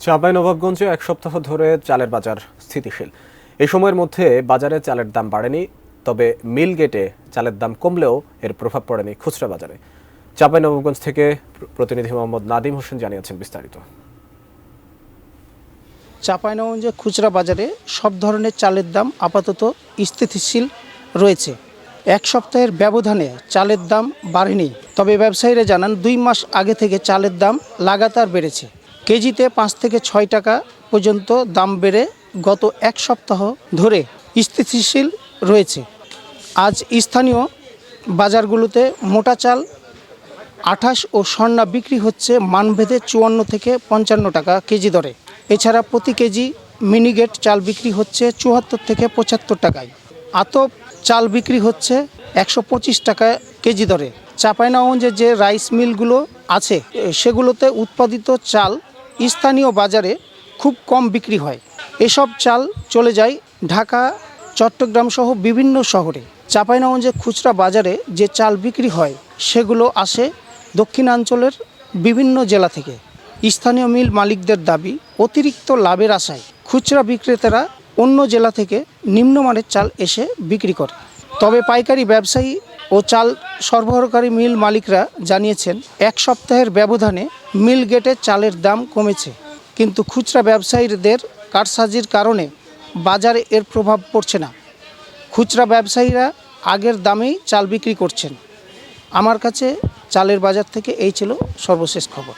চাঁপাইনবাবগঞ্জে এক সপ্তাহ ধরে চালের বাজার স্থিতিশীল। এই সময়ের মধ্যে বাজারে চালের দাম বাড়েনি, তবে মিল গেটে চালের দাম কমলেও এর প্রভাব পড়েনি খুচরা বাজারে। চাঁপাইনবাবগঞ্জ থেকে প্রতিনিধি মোহাম্মদ নাদিম হোসেন জানিয়েছেন বিস্তারিত। চাঁপাইনবাবগঞ্জে খুচরা বাজারে সব ধরনের চালের দাম আপাতত স্থিতিশীল রয়েছে। এক সপ্তাহের ব্যবধানে চালের দাম বাড়েনি, তবে ব্যবসায়ীরা জানান 2 মাস আগে থেকে চালের দাম লাগাতার বেড়েছে। কেজিতে 5 থেকে 6 টাকা পর্যন্ত দাম বেড়ে গত এক সপ্তাহ ধরে স্থিতিশীল রয়েছে। আজ স্থানীয় বাজারগুলোতে মোটা চাল 28 ও স্বর্ণা বিক্রি হচ্ছে মানভেদে 54 থেকে 55 টাকা কেজি দরে। এছাড়া প্রতি কেজি মিনিগেট চাল বিক্রি হচ্ছে 74 থেকে 75 টাকায়। আতপ চাল বিক্রি হচ্ছে 125 টাকা কেজি দরে। চাঁপাইনবাবগঞ্জে যে রাইস মিলগুলো আছে সেগুলোতে উৎপাদিত চাল স্থানীয় বাজারে খুব কম বিক্রি হয়। এসব চাল চলে যায় ঢাকা, চট্টগ্রাম সহ বিভিন্ন শহরে। চাঁপাইনবাবগঞ্জে খুচরা বাজারে যে চাল বিক্রি হয় সেগুলো আসে দক্ষিণাঞ্চলের বিভিন্ন জেলা থেকে। স্থানীয় মিল মালিকদের দাবি, অতিরিক্ত লাভের আশায় খুচরা বিক্রেতারা অন্য জেলা থেকে নিম্নমানের চাল এসে বিক্রি করে। তবে পাইকারি ব্যবসায়ী ও চাল সরবরাহকারী মিল মালিকরা জানিয়েছেন, এক সপ্তাহের ব্যবধানে মিল গেটে চালের দাম কমেছে, কিন্তু খুচরা ব্যবসায়ীদের কারসাজির কারণে বাজারে এর প্রভাব পড়ছে না। খুচরা ব্যবসায়ীরা আগের দামেই চাল বিক্রি করছেন। আমার কাছে চালের বাজার থেকে এই ছিল সর্বশেষ খবর।